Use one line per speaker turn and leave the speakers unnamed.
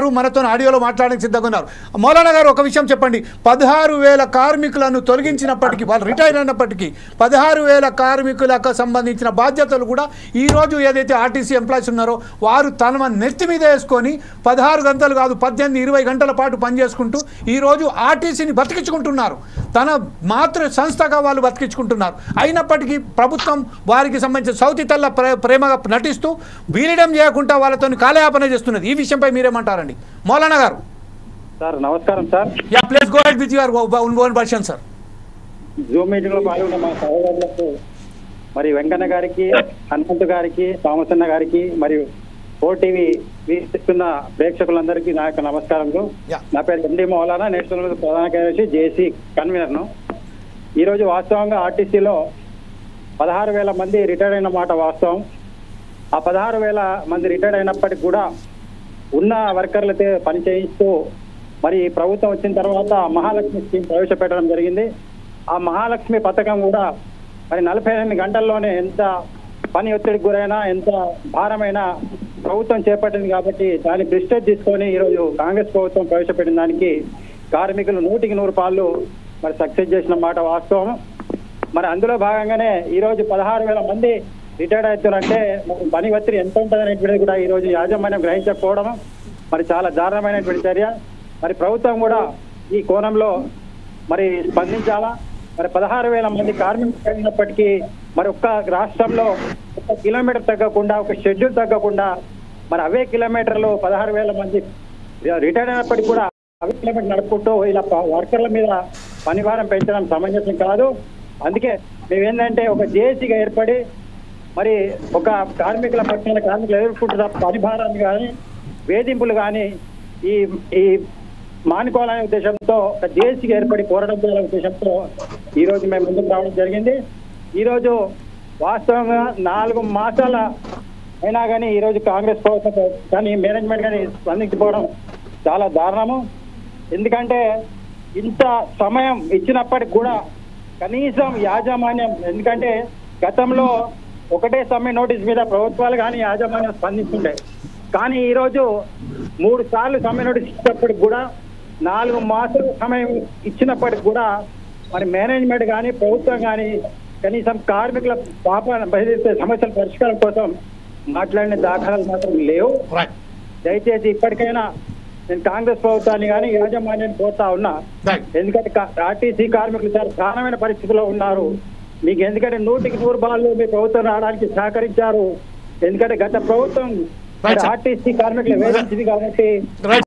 మనతో ఆడియోలో మాట్లాడడానికి సిద్ధంగా ఉన్నారు. మౌలానా గారు ఒక విషయం చెప్పండి. 16,000 కార్మికులను తొలగించినప్పటికీ, వాళ్ళు రిటైర్ అయినప్పటికీ 16,000 కార్మికులకు సంబంధించిన బాధ్యతలు కూడా ఈరోజు ఏదైతే ఆర్టీసీ ఎంప్లాయీస్ ఉన్నారో వారు తమ నెత్తి మీద వేసుకొని 16 గంటలు కాదు 18-20 గంటల పాటు పనిచేసుకుంటూ ఈరోజు ఆర్టీసీని బతికించుకుంటున్నారు. తన మాతృ సంస్థగా వాళ్ళు బతికించుకుంటున్నారు. అయినప్పటికీ ప్రభుత్వం వారికి సంబంధించిన సౌతి తల్ల ప్రేమగా నటిస్తూ వీరడం చేయకుండా వాళ్ళతో కాలయాపన చేస్తున్నది. ఈ విషయంపై మీరేమంటారండి మౌలానా గారు?
సార్ నమస్కారం sir.
Yeah please go head with your own version sir.
Zoom meeting లో పాల్గొన్న మా సహోదరులకు మరి వెంకన్న గారికి, హనుమంతు గారికి, థామసన్న గారికి మరియు ఓటీవీ వీక్షిస్తున్న ప్రేక్షకులందరికీ నా యొక్క నమస్కారములు. నా పేరు ఎండి మౌలానా, నేషనల్ ప్రధాన కార్యదర్శి జేసీ కన్వీనర్ను. ఈరోజు వాస్తవంగా ఆర్టీసీలో 16,000 మంది రిటైర్డ్ అయిన మాట వాస్తవం. ఆ 16,000 మంది రిటైర్డ్ అయినప్పటికీ కూడా ఉన్న వర్కర్లతో పని చేయిస్తూ మరి ప్రభుత్వం వచ్చిన తర్వాత మహాలక్ష్మి స్కీమ్ ప్రవేశపెట్టడం జరిగింది. ఆ మహాలక్ష్మి పథకం కూడా మరి 48 గంటల్లోనే ఎంత పని ఒత్తిడికి గురైనా ఎంత భారమైనా ప్రభుత్వం చేపట్టింది కాబట్టి దాన్ని ప్రిస్టేజ్ తీసుకొని ఈరోజు కాంగ్రెస్ ప్రభుత్వం ప్రవేశపెట్టిన దానికి కార్మికులు 100కి 100 పాళ్ళు మరి సక్సెస్ చేసిన మాట వాస్తవం. మరి అందులో భాగంగానే ఈరోజు 16,000 మంది రిటైర్డ్ అవుతారంటే మరి పని ఒత్తిడి ఎంత ఉంటుంది అనేటువంటిది కూడా ఈరోజు యాజమాన్యం గ్రహించకపోవడం మరి చాలా దారుణమైనటువంటి చర్య. మరి ప్రభుత్వం కూడా ఈ కోణంలో మరి స్పందించాలా. మరి 16,000 మంది కార్మికులు అయినప్పటికీ మరి ఒక్క రాష్ట్రంలో 1 కిలోమీటర్ తగ్గకుండా, ఒక షెడ్యూల్ తగ్గకుండా మరి అవే కిలోమీటర్లు 16,000 మంది రిటైర్డ్ అయినప్పటికీ కూడా అవే కిలోమీటర్ నడుపుకుంటూ ఇలా వర్కర్ల మీద పనిభారం పెంచడం సమంజసం కాదు. అందుకే మేమేంటంటే ఒక జేఏసీగా ఏర్పడి మరి ఒక కార్మికుల పక్షాన కార్మికులు ఎదుర్కొంటున్న పనిభారాన్ని కానీ వేధింపులు కానీ ఈ మానుకోవాలనే ఉద్దేశంతో ఒక జేఏసీగా ఏర్పడి పోరాటం చేయాలనే ఉద్దేశంతో ఈరోజు మేము ముందుకు రావడం జరిగింది. ఈరోజు వాస్తవంగా 4 మాసాల అయినా కానీ ఈరోజు కాంగ్రెస్ ప్రభుత్వం కానీ మేనేజ్మెంట్ కానీ స్పందించకపోవడం చాలా దారుణము. ఎందుకంటే ఇంత సమయం ఇచ్చినప్పటికి కూడా కనీసం యాజమాన్యం, ఎందుకంటే గతంలో ఒకటే సమ్మె నోటీస్ మీద ప్రభుత్వాలు కానీ యాజమాన్యం స్పందిస్తుండే, కానీ ఈరోజు 3 సార్లు సమ్మె నోటీస్ ఇచ్చినప్పటికి కూడా 4 మాసాల సమయం ఇచ్చినప్పటికి కూడా మరి మేనేజ్మెంట్ కానీ ప్రభుత్వం కానీ కనీసం కార్మికుల సమస్యల పరిష్కారం కోసం మాట్లాడిన దాఖలాలు మాత్రం లేవు. దయచేసి ఇప్పటికైనా నేను కాంగ్రెస్ ప్రభుత్వాన్ని కానీ యాజమాన్యాన్ని కోరుతా ఉన్నా. ఎందుకంటే ఆర్టీసీ కార్మికులు చాలా దారుణమైన పరిస్థితిలో ఉన్నారు. మీకు ఎందుకంటే 100కి 100 పాళ్ళు మీ ప్రభుత్వం రావడానికి సహకరించారు. ఎందుకంటే గత ప్రభుత్వం ఆర్టీసీ కార్మికులు వేధించింది కాబట్టి